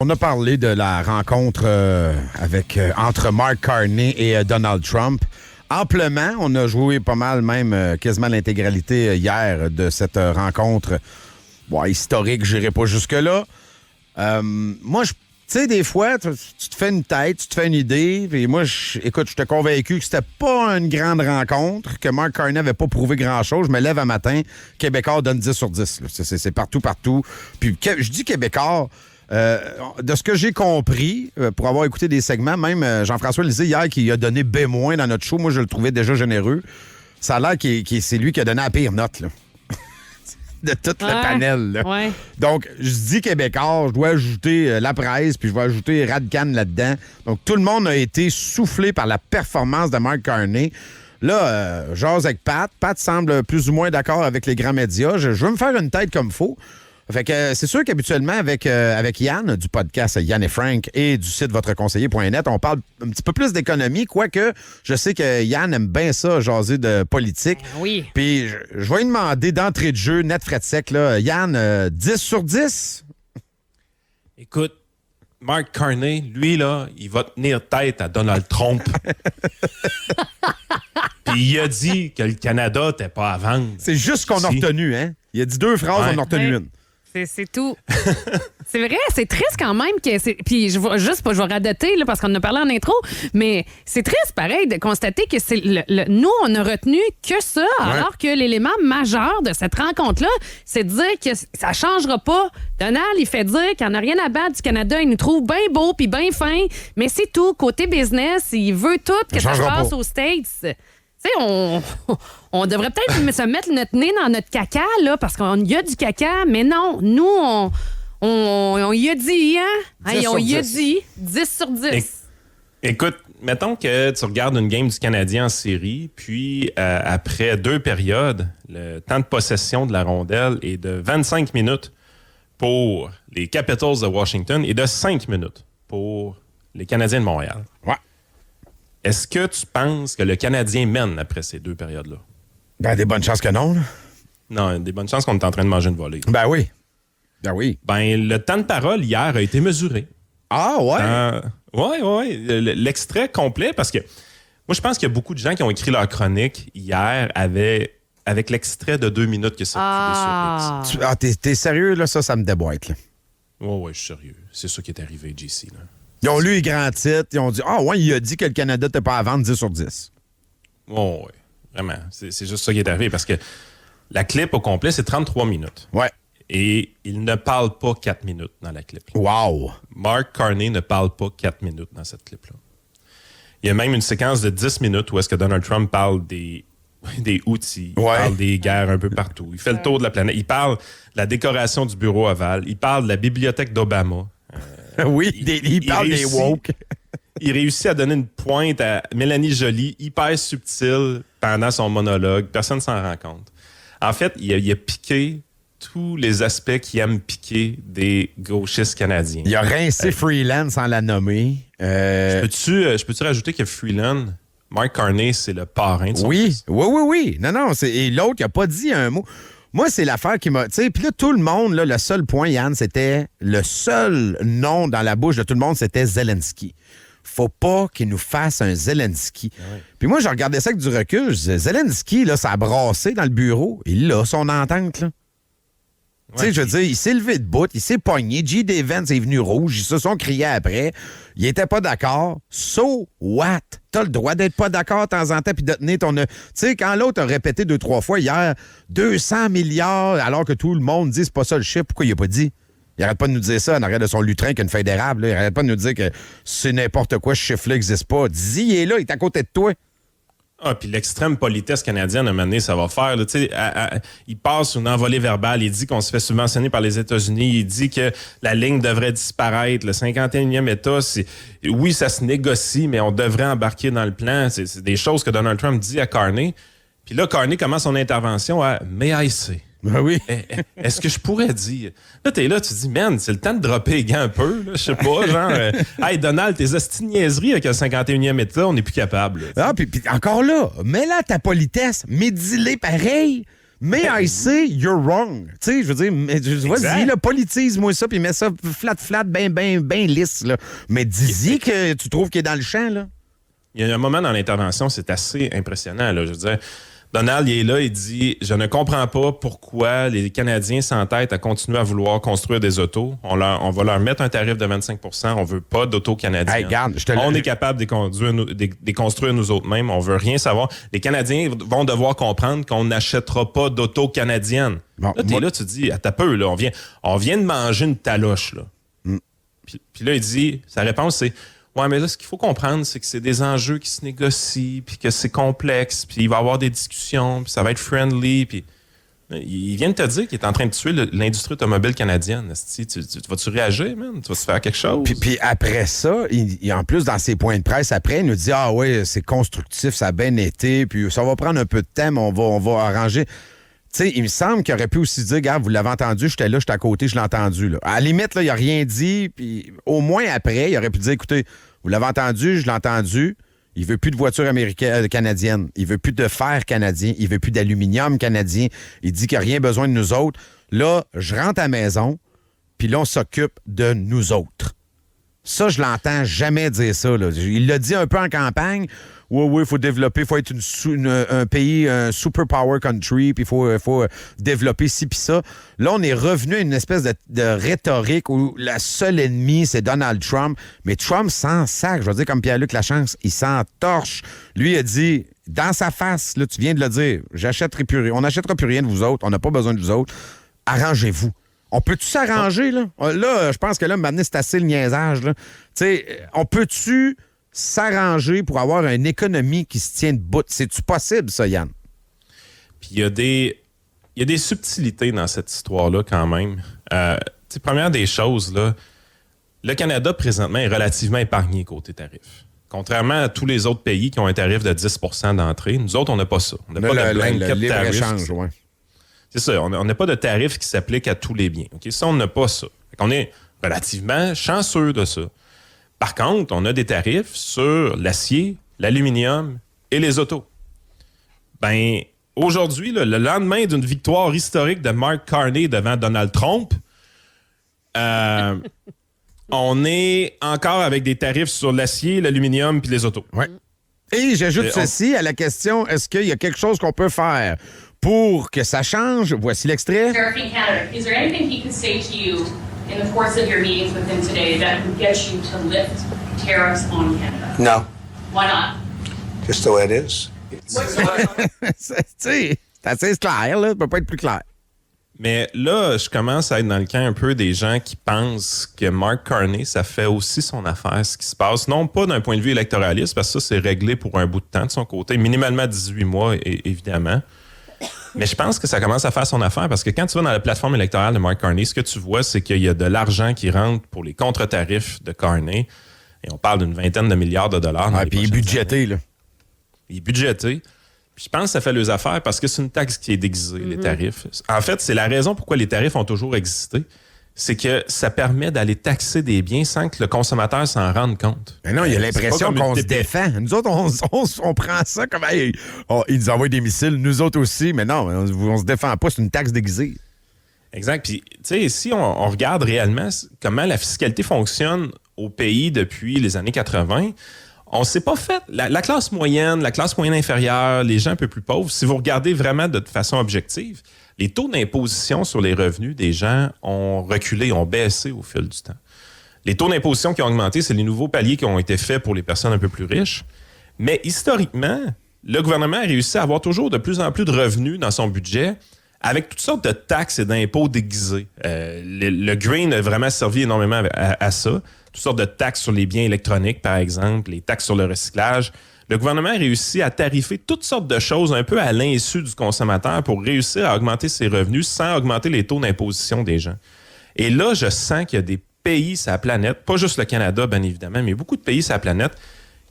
On a parlé de la rencontre entre Mark Carney et Donald Trump. Amplement, on a joué pas mal, même quasiment l'intégralité hier de cette rencontre historique, je n'irai pas jusque-là. Moi, tu sais, des fois, tu te fais une tête, tu te fais une idée. Puis moi, écoute, j'étais convaincu que c'était pas une grande rencontre, que Mark Carney n'avait pas prouvé grand-chose. Je me lève un matin, Québécois donne 10 sur 10. C'est partout. Puis je dis Québécois... de ce que j'ai compris, pour avoir écouté des segments, même Jean-François Lisée hier qui a donné B- dans notre show, moi je le trouvais déjà généreux. Ça a l'air que c'est lui qui a donné la pire note là. De tout le panel. Là. Ouais. Donc, je dis Québécois, je dois ajouter la presse, puis je vais ajouter Radcan là-dedans. Donc, tout le monde a été soufflé par la performance de Mark Carney. Là, j'ose avec Pat. Pat semble plus ou moins d'accord avec les grands médias. Je veux me faire une tête comme faut. Fait que c'est sûr qu'habituellement, avec Yann du podcast Yann et Frank et du site votreconseiller.net, on parle un petit peu plus d'économie, quoique je sais que Yann aime bien ça, jaser de politique. Oui. Puis je vais lui demander d'entrée de jeu, net frais de sec, là. Yann, 10 sur 10? Écoute, Mark Carney, lui, là, il va tenir tête à Donald Trump. Puis il a dit que le Canada n'était pas à vendre. C'est juste ce qu'on a retenu, hein? Il a dit 2 phrases, on en a retenu une. C'est tout. C'est vrai, c'est triste quand même que puis je vais radoter là, parce qu'on en a parlé en intro, mais c'est triste pareil de constater que c'est nous on a retenu que ça, alors que l'élément majeur de cette rencontre-là, c'est de dire que ça changera pas. Donald, il fait dire qu'il n'y en a rien à battre du Canada, il nous trouve bien beau puis bien fin, mais c'est tout. Côté business, il veut tout que ça se passe aux States. Tu sais, on devrait peut-être se mettre notre nez dans notre caca, là, parce qu'il y a du caca, mais non, nous, on y a dit, hein? Hey, on y a dit 10 sur 10. Écoute, mettons que tu regardes une game du Canadien en série, puis après 2 périodes, le temps de possession de la rondelle est de 25 minutes pour les Capitals de Washington et de 5 minutes pour les Canadiens de Montréal. Ouais. Est-ce que tu penses que le Canadien mène après ces 2 périodes-là? Ben, des bonnes chances que non, là. Non, des bonnes chances qu'on est en train de manger une volée. Ben oui. Ben oui. Ben, le temps de parole hier a été mesuré. Ah, ouais? Oui. L'extrait complet, parce que moi, je pense qu'il y a beaucoup de gens qui ont écrit leur chronique hier avec l'extrait de 2 minutes que ça sur X. T'es sérieux, là? Ça me déboîte, là. Oui, je suis sérieux. C'est ça qui est arrivé, JC, là. Ils ont lu les grands titres, ils ont dit « Ah, ouais, il a dit que le Canada n'était pas à vendre 10 sur 10. » Oui, vraiment. C'est juste ça qui est arrivé, parce que la clip au complet, c'est 33 minutes. Ouais. Et il ne parle pas 4 minutes dans la clip. Wow! Mark Carney ne parle pas 4 minutes dans cette clip-là. Il y a même une séquence de 10 minutes où est-ce que Donald Trump parle des outils, il parle des guerres un peu partout. Il fait le tour de la planète. Il parle de la décoration du bureau ovale. Il parle de la bibliothèque d'Obama. Oui, il parle des woke. Il réussit à donner une pointe à Mélanie Joly, hyper subtile, pendant son monologue. Personne ne s'en rend compte. En fait, il a piqué tous les aspects qui aiment piquer des gauchistes canadiens. Il a rincé Freeland sans la nommer. Je peux-tu rajouter que Freeland, Mark Carney, c'est le parrain de son fils? Oui. Non. Et l'autre, il n'a pas dit un mot. Moi, c'est l'affaire qui m'a... Tu sais, puis là, tout le monde, là, le seul point, Yann, c'était... Le seul nom dans la bouche de tout le monde, c'était Zelensky. Faut pas qu'il nous fasse un Zelensky. Ouais. Puis moi, je regardais ça avec du recul. Je disais, Zelensky, là, ça a brassé dans le bureau. Il a son entente, là. Tu sais, je veux dire, il s'est levé de bout, il s'est pogné. J.D. Vance est venu rouge, ils se sont criés après. Il était pas d'accord. So what? T'as le droit d'être pas d'accord de temps en temps puis de tenir ton... Tu sais, quand l'autre a répété 2-3 fois hier, 200 milliards, alors que tout le monde dit c'est pas ça le chiffre, pourquoi il a pas dit? Il arrête pas de nous dire ça en arrière de son lutrin qu'une feuille d'érable. Il arrête pas de nous dire que c'est n'importe quoi, ce chiffre-là n'existe pas. Dis, il est là, il est à côté de toi. Ah, puis l'extrême politesse canadienne, à un moment donné, ça va faire. Tu sais, il passe une envolée verbale. Il dit qu'on se fait subventionner par les États-Unis. Il dit que la ligne devrait disparaître. Le 51e État, oui, ça se négocie, mais on devrait embarquer dans le plan. C'est des choses que Donald Trump dit à Carney. Puis là, Carney commence son intervention à « May I say ». Ben oui. Est-ce que je pourrais dire? Là, t'es là, tu te dis, man, c'est le temps de dropper les gants un peu. Je sais pas, genre, hey, Donald, tes hosties de niaiseries avec le 51e État, on n'est plus capable. Puis encore là, mets là ta politesse, mais dis-les pareil. Mais I say you're wrong. Tu sais, je veux dire, vas-y, là, politise-moi ça, puis mets ça flat, ben lisse, là. Mais dis-y que tu trouves qu'il est dans le champ, là. Il y a un moment dans l'intervention, c'est assez impressionnant, là. Je veux dire, Donald, il est là, il dit « Je ne comprends pas pourquoi les Canadiens s'entêtent à continuer à vouloir construire des autos. On va leur mettre un tarif de 25 % on veut pas d'autos canadiens. Hey, regarde, on est capable de construire nous autres-mêmes. On veut rien savoir. Les Canadiens vont devoir comprendre qu'on n'achètera pas d'autos canadiennes. Bon, là, là, tu dis, t'as peu, là, on vient de manger une taloche, là. Puis là, il dit, sa réponse, c'est ouais, mais là, ce qu'il faut comprendre, c'est que c'est des enjeux qui se négocient, puis que c'est complexe, puis il va y avoir des discussions, puis ça va être friendly, puis il vient de te dire qu'il est en train de tuer l'industrie automobile canadienne. Tu vas-tu réagir, man? Tu vas-tu faire quelque chose? Puis après ça, en plus, dans ses points de presse, après, il nous dit « Ah oui, c'est constructif, ça a bien été, puis ça va prendre un peu de temps, mais on va arranger. » Tu sais, il me semble qu'il aurait pu aussi dire, gars, vous l'avez entendu, j'étais là, j'étais à côté, je l'ai entendu. Là. À la limite, là, il n'a rien dit, puis au moins après, il aurait pu dire, écoutez, vous l'avez entendu, je l'ai entendu, il veut plus de voitures canadiennes, il veut plus de fer canadien, il veut plus d'aluminium canadien, il dit qu'il n'y a rien besoin de nous autres. Là, je rentre à la maison, puis là, on s'occupe de nous autres. Ça, je l'entends jamais dire ça. Là. Il l'a dit un peu en campagne. Oui, il faut développer, il faut être un pays, un superpower country, puis il faut développer ci puis ça. Là, on est revenu à une espèce de rhétorique où la seule ennemie, c'est Donald Trump. Mais Trump s'en sac. Je veux dire, comme Pierre-Luc Lachance, il s'en torche. Lui, il a dit, dans sa face, là, tu viens de le dire, on n'achètera plus rien de vous autres, on n'a pas besoin de vous autres. Arrangez-vous. On peut-tu s'arranger, là? Là, je pense que là, maintenant, c'est assez le niaisage, là. Tu sais, on peut-tu s'arranger pour avoir une économie qui se tient debout? C'est-tu possible, ça, Yann? Puis il y a des subtilités dans cette histoire-là, quand même. Première des choses, là, le Canada, présentement, est relativement épargné côté tarif. Contrairement à tous les autres pays qui ont un tarif de 10 % d'entrée, nous autres, on n'a pas ça. On n'a pas de blanket tarif. Ouais. C'est ça, on n'a pas de tarif qui s'applique à tous les biens. Okay? Ça, on n'a pas ça. On est relativement chanceux de ça. Par contre, on a des tarifs sur l'acier, l'aluminium et les autos. Ben, aujourd'hui, là, le lendemain d'une victoire historique de Mark Carney devant Donald Trump, on est encore avec des tarifs sur l'acier, l'aluminium et les autos. Ouais. Et j'ajoute ceci à la question, est-ce qu'il y a quelque chose qu'on peut faire pour que ça change? Voici l'extrait. Tariffing Canada. Is there anything he could say to you in the course of your meetings with him today that would get you to lift tariffs on Canada? No. Why not? Just the way it is. C'est assez clair, là. Ça peut pas être plus clair. Mais là, je commence à être dans le camp un peu des gens qui pensent que Mark Carney, ça fait aussi son affaire, ce qui se passe. Non pas d'un point de vue électoraliste, parce que ça, c'est réglé pour un bout de temps de son côté, minimalement 18 mois, évidemment. Mais je pense que ça commence à faire son affaire parce que quand tu vas dans la plateforme électorale de Mark Carney, ce que tu vois, c'est qu'il y a de l'argent qui rentre pour les contre-tarifs de Carney. Et on parle d'une vingtaine de milliards de dollars. Ouais, puis il est budgété, là. Il est budgété. Puis je pense que ça fait les affaires parce que c'est une taxe qui est déguisée, les tarifs. En fait, c'est la raison pourquoi les tarifs ont toujours existé. C'est que ça permet d'aller taxer des biens sans que le consommateur s'en rende compte. Mais non, il y a l'impression qu'on se défend. Nous autres, on prend ça comme... Hey, ils nous envoient des missiles, nous autres aussi. Mais non, on se défend pas, c'est une taxe déguisée. Exact. Puis, tu sais, si on regarde réellement comment la fiscalité fonctionne au pays depuis les années 80, on s'est pas fait... La classe moyenne inférieure, les gens un peu plus pauvres, si vous regardez vraiment de façon objective, les taux d'imposition sur les revenus des gens ont reculé, ont baissé au fil du temps. Les taux d'imposition qui ont augmenté, c'est les nouveaux paliers qui ont été faits pour les personnes un peu plus riches. Mais historiquement, le gouvernement a réussi à avoir toujours de plus en plus de revenus dans son budget avec toutes sortes de taxes et d'impôts déguisés. Le green a vraiment servi énormément à ça. Toutes sortes de taxes sur les biens électroniques, par exemple, les taxes sur le recyclage. Le gouvernement a réussi à tarifer toutes sortes de choses un peu à l'insu du consommateur pour réussir à augmenter ses revenus sans augmenter les taux d'imposition des gens. Et là, je sens qu'il y a des pays sur la planète, pas juste le Canada, bien évidemment, mais beaucoup de pays sur la planète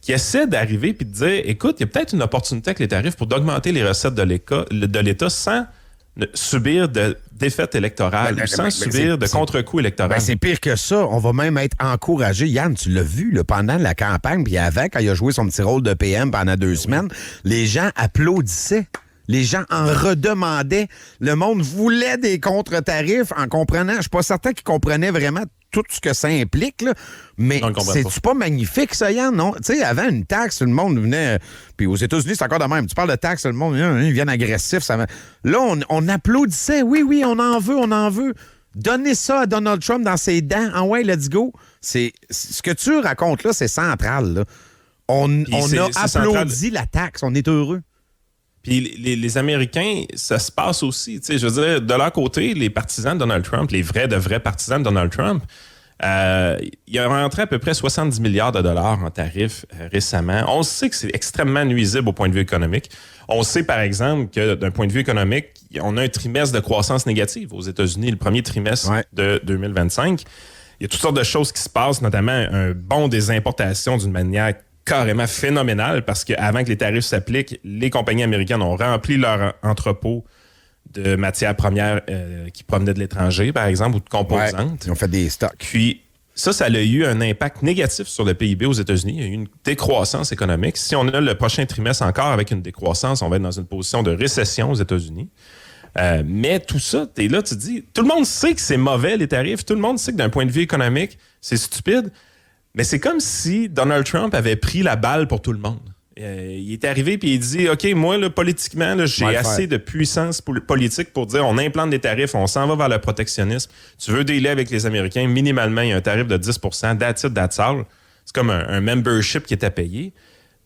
qui essaient d'arriver et de dire, écoute, il y a peut-être une opportunité avec les tarifs pour d'augmenter les recettes de l'État sans subir de défaite électorale ou sans subir de contre-coup électoral. Ben, c'est pire que ça. On va même être encouragé. Yann, tu l'as vu là, pendant la campagne, puis avant, quand il a joué son petit rôle de PM pendant 2 semaines, les gens applaudissaient. Les gens en redemandaient. Le monde voulait des contre-tarifs en comprenant. Je suis pas certain qu'ils comprenaient vraiment tout ce que ça implique, là. Mais c'est-tu pas magnifique, ça, Yann? Non? Tu sais, avant une taxe, le monde venait... Puis aux États-Unis, c'est encore de même. Tu parles de taxe, le monde, ils viennent agressifs. Là, on applaudissait. Oui, on en veut. Donnez ça à Donald Trump dans ses dents. Ah ouais, let's go. Ce que tu racontes là, c'est central, là. On a applaudi la taxe. On est heureux. Puis les Américains, ça se passe aussi. Je veux dire, de leur côté, les partisans de Donald Trump, les vrais partisans de Donald Trump, il a rentré à peu près 70 milliards de dollars en tarifs récemment. On sait que c'est extrêmement nuisible au point de vue économique. On sait, par exemple, que d'un point de vue économique, on a un trimestre de croissance négative aux États-Unis, le premier trimestre de 2025. Il y a toutes sortes de choses qui se passent, notamment un bond des importations d'une manière carrément phénoménal parce qu'avant que les tarifs s'appliquent, les compagnies américaines ont rempli leur entrepôt de matières premières qui provenaient de l'étranger, par exemple, ou de composantes. Ils ont fait des stocks. Puis ça a eu un impact négatif sur le PIB aux États-Unis. Il y a eu une décroissance économique. Si on a le prochain trimestre encore avec une décroissance, on va être dans une position de récession aux États-Unis. Mais tout ça, t'es là, tu te dis, tout le monde sait que c'est mauvais, les tarifs. Tout le monde sait que d'un point de vue économique, c'est stupide. Mais c'est comme si Donald Trump avait pris la balle pour tout le monde. Il est arrivé puis il dit, OK, moi, là, politiquement, là, j'ai assez de puissance politique pour dire on implante des tarifs, on s'en va vers le protectionnisme. Tu veux dealer avec les Américains, minimalement, il y a un tarif de 10 that's it, that's all. C'est comme un membership qui est à payer.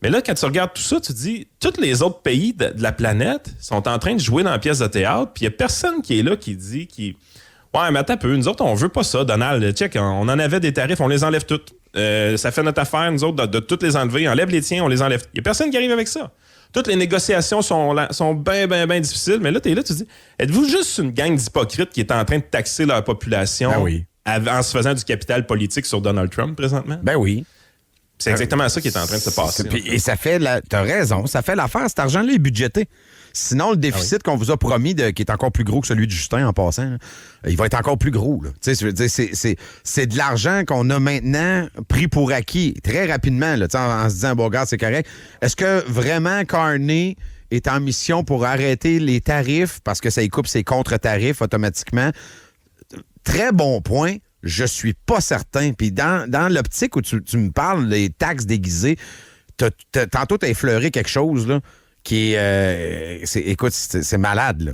Mais là, quand tu regardes tout ça, tu te dis, tous les autres pays de la planète sont en train de jouer dans la pièce de théâtre, puis il n'y a personne qui est là qui dit, ouais, mais attends un peu, nous autres, on veut pas ça, Donald. Check, on en avait des tarifs, on les enlève toutes. Ça fait notre affaire, nous autres, de toutes les enlever. Enlève les tiens, on les enlève. Il n'y a personne qui arrive avec ça. Toutes les négociations sont bien difficiles, mais là, tu es là, tu te dis, êtes-vous juste une gang d'hypocrites qui est en train de taxer leur population en se faisant du capital politique sur Donald Trump présentement? Ben oui. C'est exactement ça qui est en train de se passer. Et ça fait, t'as raison, ça fait l'affaire. Cet argent-là est budgété. Sinon, le déficit qu'on vous a promis, qui est encore plus gros que celui de Justin en passant, là, il va être encore plus gros. C'est de l'argent qu'on a maintenant pris pour acquis très rapidement là, en se disant, bon, regarde, c'est correct. Est-ce que vraiment Carney est en mission pour arrêter les tarifs parce que ça y coupe ses contre-tarifs automatiquement? Très bon point. Je suis pas certain. Puis dans l'optique où tu me parles des taxes déguisées, tantôt tu as effleuré quelque chose là, qui est... écoute, c'est malade, là.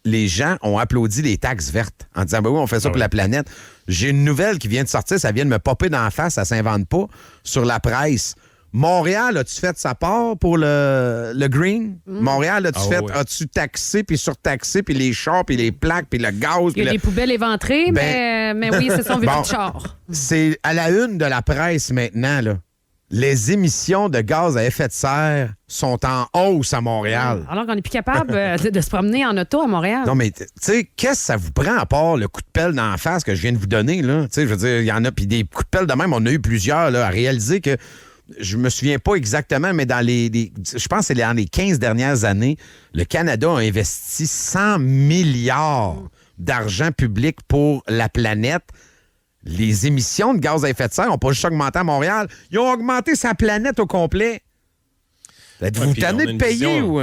Les gens ont applaudi les taxes vertes en disant, ben oui, on fait ça pour la planète. J'ai une nouvelle qui vient de sortir, ça vient de me popper dans la face, ça s'invente pas, sur la presse. Montréal, as-tu fait sa part pour le green? Montréal, as-tu taxé, puis surtaxé, puis les chars, puis les plaques, puis le gaz? Il y a des poubelles éventrées, mais oui, c'est ça, on veut plus de chars. C'est à la une de la presse maintenant, là. Les émissions de gaz à effet de serre sont en hausse à Montréal. Alors qu'on n'est plus capable de se promener en auto à Montréal. Non, mais tu sais, qu'est-ce que ça vous prend à part le coup de pelle dans la face que je viens de vous donner, là? Tu sais, je veux dire, il y en a, puis des coups de pelle de même, on a eu plusieurs, là, à réaliser que, je me souviens pas exactement, mais dans je pense que c'est dans les 15 dernières années, le Canada a investi 100 milliards d'argent public pour la planète. Les émissions de gaz à effet de serre n'ont pas juste augmenté à Montréal, ils ont augmenté sa planète au complet. Êtes-vous tanné de payer ou...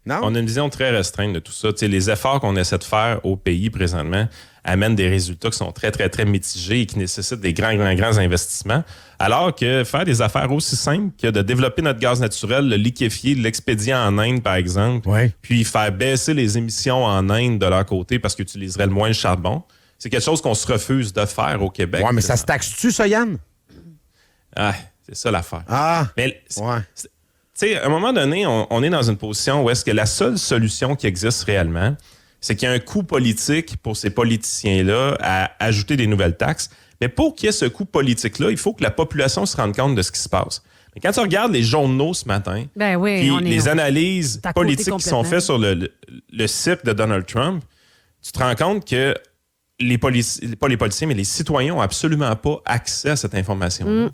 Non? On a une vision très restreinte de tout ça. T'sais, les efforts qu'on essaie de faire au pays présentement amènent des résultats qui sont très, très, très mitigés et qui nécessitent des grands investissements. Alors que faire des affaires aussi simples que de développer notre gaz naturel, le liquéfier, l'expédier en Inde, par exemple, puis faire baisser les émissions en Inde de leur côté parce qu'ils utiliseraient le moins le charbon, c'est quelque chose qu'on se refuse de faire au Québec. Oui, mais ça se taxe-tu, ça, Yann? Ah, c'est ça l'affaire. Ah, mais, tu sais, à un moment donné, on est dans une position où est-ce que la seule solution qui existe réellement, c'est qu'il y a un coût politique pour ces politiciens-là à ajouter des nouvelles taxes. Mais pour qu'il y ait ce coût politique-là, il faut que la population se rende compte de ce qui se passe. Mais quand tu regardes les journaux ce matin, puis les analyses politiques qui sont faites sur le site de Donald Trump, tu te rends compte que pas les policiers, mais les citoyens n'ont absolument pas accès à cette information.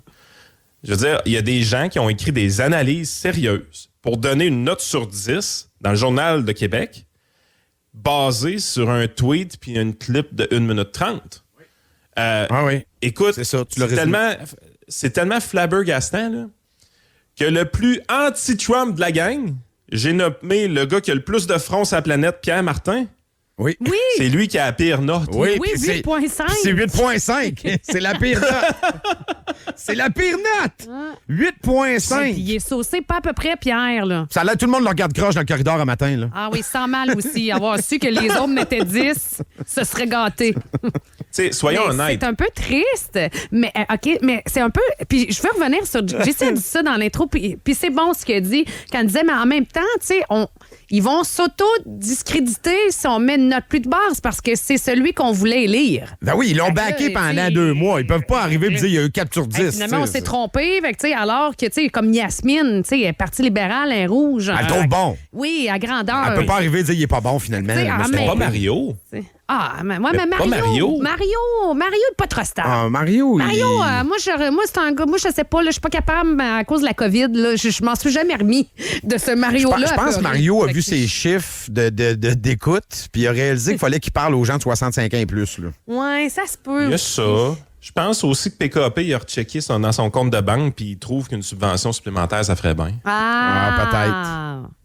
Je veux dire, il y a des gens qui ont écrit des analyses sérieuses pour donner une note sur 10 dans le Journal de Québec basée sur un tweet puis une clip de 1 minute 30. Écoute, c'est ça, c'est tellement flabbergastant là, que le plus anti-Trump de la gang j'ai nommé le gars qui a le plus de front sur la planète, Pierre Martin. Oui. Oui. C'est lui qui a la pire note. Oui, puis 8,5. C'est 8,5. C'est la pire note. C'est la pire note. 8,5. Il est saucé pas à peu près, Pierre, là. Ça a l'air, tout le monde le regarde croche dans le corridor un matin, là. Ah oui, sans mal aussi. Avoir su que les autres mettaient 10, ce serait gâté. Soyons Mais honnêtes. c'est un peu triste, mais OK, mais c'est un peu... Puis je veux revenir sur... Jessie a dit ça dans l'intro, puis c'est bon ce qu'elle a dit, quand elle disait, mais en même temps, tu sais, ils vont s'auto-discréditer si on met une note plus de base parce que c'est celui qu'on voulait lire. Ben oui, ils l'ont Fait que backé là, pendant t'sais, 2 mois. Ils peuvent pas arriver et dire qu'il y a eu 4 sur 10. Finalement, on t'sais. s'est trompé, fait que, tu sais, alors que, tu sais, comme Yasmine, tu sais, elle est partie libérale, elle est rouge. Elle le trouve bon. Oui, à grandeur. Elle peut pas arriver et dire qu'il est pas bon, finalement. T'sais, Mais en c'était même- Pas Mario. Ah, mais pas Mario Mario. est pas trop stable. Ah, Mario, Mario, moi, c'est un gars. Moi, je sais pas, là, je suis pas capable, mais à cause de la COVID, là, je m'en suis jamais remis de ce Mario-là. Je pense que à pleurer. Mario a Fait vu que- ses chiffres d'écoute, puis il a réalisé qu'il fallait qu'il parle aux gens de 65 ans et plus. Là. Ouais, ça se peut. Il y a ça. Je pense aussi que PKP, il a rechecké dans son compte de banque puis il trouve qu'une subvention supplémentaire, ça ferait bien.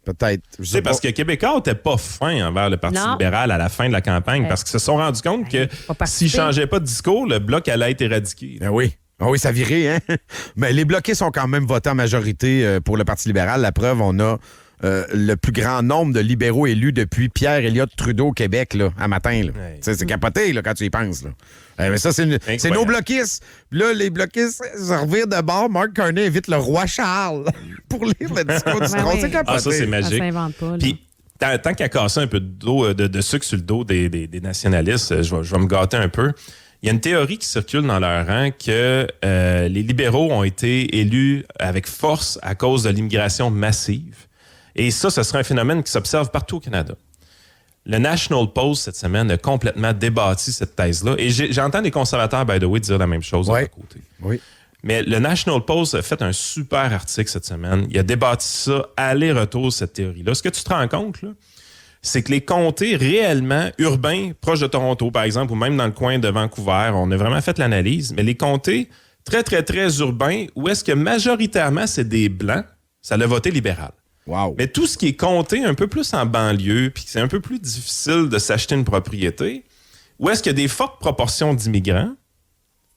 Peut-être. Je Tu sais sais, pas. parce que Québécois n'était pas fin envers le Parti Non. libéral à la fin de la campagne parce qu'ils se sont rendus compte que pas participer. s'ils ne changeaient pas de discours, le bloc allait être éradiqué. Ben oui. Ah oui, ça virait, hein? Mais les bloqués sont quand même votés en majorité pour le Parti libéral. La preuve, on a le plus grand nombre de libéraux élus depuis Pierre Elliott Trudeau au Québec, là, à matin. Là. Ouais. Tu sais, c'est capoté là, quand tu y penses. Là. Mais ça, c'est nos bloquistes. Puis là, les bloquistes se revirent de bord. Mark Carney invite le roi Charles pour lire le discours du Ben trône. oui. C'est capoté. Ah, ça, c'est Ça magique. s'invente pas. Là. Puis, tant qu'à casser un peu de sucre sur le dos des nationalistes, je vais me gâter un peu. Il y a une théorie qui circule dans leur rang que les libéraux ont été élus avec force à cause de l'immigration massive. Et ça, ce serait un phénomène qui s'observe partout au Canada. Le National Post, cette semaine, a complètement débattu cette thèse-là. Et j'entends des conservateurs, by the way, dire la même chose de Ouais. leur côté. Oui. Mais le National Post a fait un super article cette semaine. Il a débattu ça, aller-retour, cette théorie-là. Ce que tu te rends compte, là, c'est que les comtés réellement urbains, proches de Toronto, par exemple, ou même dans le coin de Vancouver, on a vraiment fait l'analyse, mais les comtés très, très, très urbains, où est-ce que majoritairement, c'est des Blancs, ça l'a voté libéral. Wow. Mais tout ce qui est comté un peu plus en banlieue, puis que c'est un peu plus difficile de s'acheter une propriété, où est-ce qu'il y a des fortes proportions d'immigrants,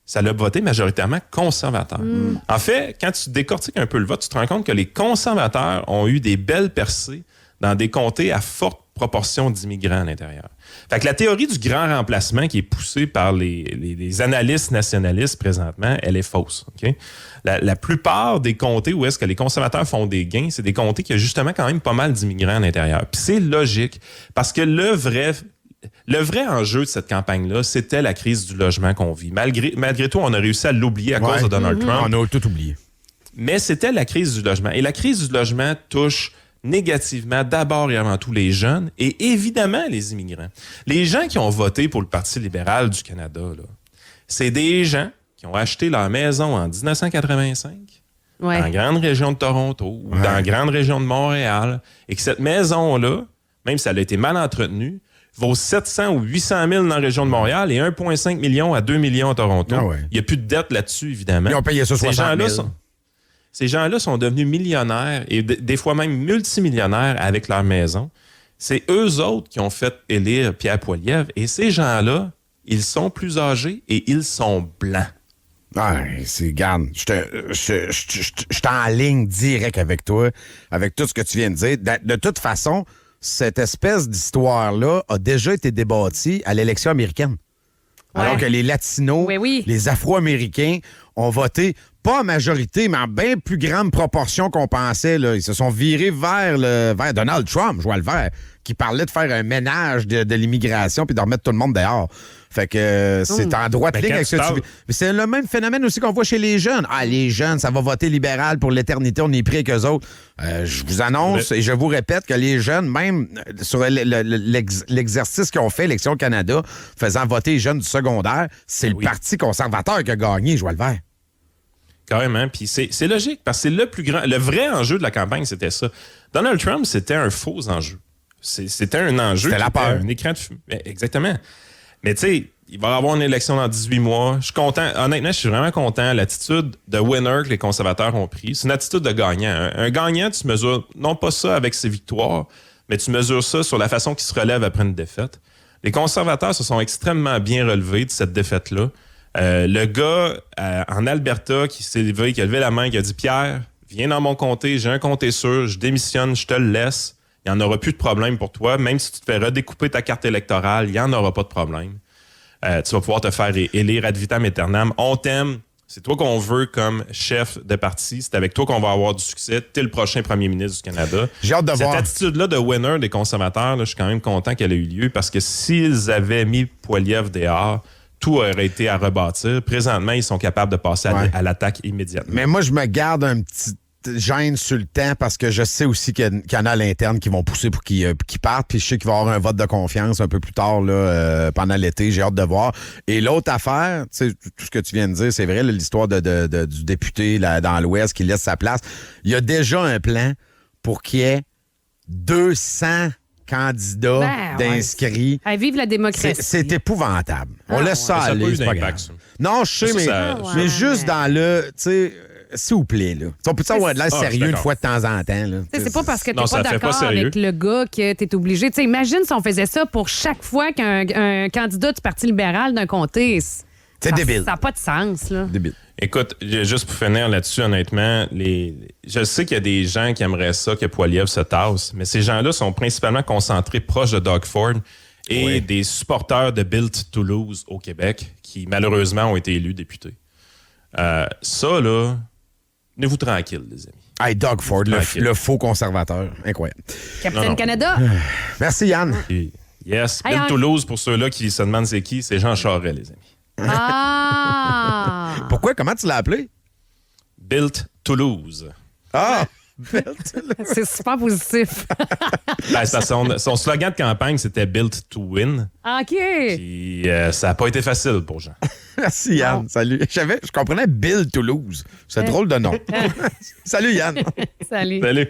ça l'a voté majoritairement conservateur. En fait, quand tu décortiques un peu le vote, tu te rends compte que les conservateurs ont eu des belles percées dans des comtés à forte proportion d'immigrants à l'intérieur. Fait que la théorie du grand remplacement qui est poussée par les analystes nationalistes présentement, elle est fausse. OK? La plupart des comtés où est-ce que les conservateurs font des gains, c'est des comtés qui ont justement quand même pas mal d'immigrants à l'intérieur. Puis c'est logique, parce que le vrai enjeu de cette campagne-là, c'était la crise du logement qu'on vit. Malgré tout, on a réussi à l'oublier à cause de Donald Trump. On a tout oublié. Mais c'était la crise du logement. Et la crise du logement touche négativement d'abord et avant tout les jeunes et évidemment les immigrants. Les gens qui ont voté pour le Parti libéral du Canada, là, c'est des gens qui ont acheté leur maison en 1985 dans la grande région de Toronto ou dans la grande région de Montréal et que cette maison-là, même si elle a été mal entretenue, vaut 700 ou 800 000 dans la région de Montréal et 1,5 million à 2 millions à Toronto. Ah ouais. Il n'y a plus de dette là-dessus, évidemment. Ils ont payé ça 60 000. Ces gens-là sont devenus millionnaires et des fois même multimillionnaires avec leur maison. C'est eux autres qui ont fait élire Pierre Poilievre et ces gens-là, ils sont plus âgés et ils sont blancs. Ouais, c'est garde. Je suis en ligne direct avec toi, avec tout ce que tu viens de dire. De toute façon, cette espèce d'histoire-là a déjà été débattie à l'élection américaine. Ouais. Alors que les Latinos, Oui. les Afro-Américains ont voté, pas en majorité, mais en bien plus grande proportion qu'on pensait. Là. Ils se sont virés vers Donald Trump, je vois le vert, qui parlait de faire un ménage de l'immigration puis de remettre tout le monde dehors. Fait que c'est en droite Mais ligne quand avec ce tu que tu parles- Mais c'est le même phénomène aussi qu'on voit chez les jeunes. Ah, les jeunes, ça va voter libéral pour l'éternité, on est pris avec eux autres. Je vous annonce et je vous répète que les jeunes, même sur l'exercice qu'ils ont fait, Élection Canada, faisant voter les jeunes du secondaire, c'est le Parti conservateur qui a gagné, je vois le vert. Carrément. Puis c'est logique parce que c'est le vrai enjeu de la campagne, c'était ça. Donald Trump, c'était un faux enjeu. C'était un enjeu. C'était la qui était peur. Un écran de fumée. Exactement. Mais tu sais, il va y avoir une élection dans 18 mois. Je suis content. Honnêtement, je suis vraiment content. L'attitude de winner que les conservateurs ont pris, c'est une attitude de gagnant. Un gagnant, tu mesures non pas ça avec ses victoires, mais tu mesures ça sur la façon qu'il se relève après une défaite. Les conservateurs se sont extrêmement bien relevés de cette défaite-là. Le gars en Alberta qui s'est levé, qui a levé la main, qui a dit « Pierre, viens dans mon comté, j'ai un comté sûr, je démissionne, je te le laisse. Il n'y en aura plus de problème pour toi. Même si tu te fais redécouper ta carte électorale, il n'y en aura pas de problème. Tu vas pouvoir te faire élire ad vitam aeternam. On t'aime. C'est toi qu'on veut comme chef de parti. C'est avec toi qu'on va avoir du succès. T'es le prochain premier ministre du Canada. » J'ai hâte de voir. Cette attitude-là de winner des conservateurs, là, je suis quand même content qu'elle ait eu lieu parce que s'ils avaient mis Poilievre dehors, tout aurait été à rebâtir. Présentement, ils sont capables de passer à l'attaque immédiatement. Mais moi, je me garde un petit gêne sur le temps parce que je sais aussi qu'il y en a à l'interne qui vont pousser pour qu'ils partent. Puis je sais qu'il va y avoir un vote de confiance un peu plus tard là, pendant l'été. J'ai hâte de voir. Et l'autre affaire, tu sais, tout ce que tu viens de dire, c'est vrai, là, l'histoire du député là, dans l'Ouest qui laisse sa place. Il y a déjà un plan pour qu'il y ait 200 candidats d'inscrits. Vive la démocratie. C'est épouvantable. On laisse ça Ça n'a aller. pas eu c'est pas d'impact, grave. ça. Non, je sais, mais juste dans le... Tu sais, s'il vous plaît, là. On peut avoir de l'air sérieux une fois de temps en temps. Là. C'est pas parce que t'es Non, pas ça fait pas d'accord sérieux. avec le gars que t'es obligé. T'sais, imagine si on faisait ça pour chaque fois qu'un candidat du Parti libéral d'un comté. C'est débile. Ça n'a pas de sens, là. Débile. Écoute, juste pour finir là-dessus, honnêtement, je sais qu'il y a des gens qui aimeraient ça que Poilievre se tasse, mais ces gens-là sont principalement concentrés proches de Doug Ford et des supporters de Build Toulouse au Québec qui, malheureusement, ont été élus députés. Ça, là, tenez-vous tranquille, les amis. Hey, Doug Ford, le faux conservateur. Incroyable. Capitaine Canada. Merci, Yann. Yes. Hey, Build Toulouse, pour ceux-là qui se demandent c'est qui, c'est Jean Charest, les amis. Ah! Pourquoi? Comment tu l'as appelé? Build Toulouse. Ah! C'est super positif. Ben, son slogan de campagne, c'était Build to Win. OK. Puis ça n'a pas été facile pour Jean. Merci, Yann. Salut. Je comprenais Bill Toulouse. C'est drôle de nom. Salut, Yann. Salut. Salut.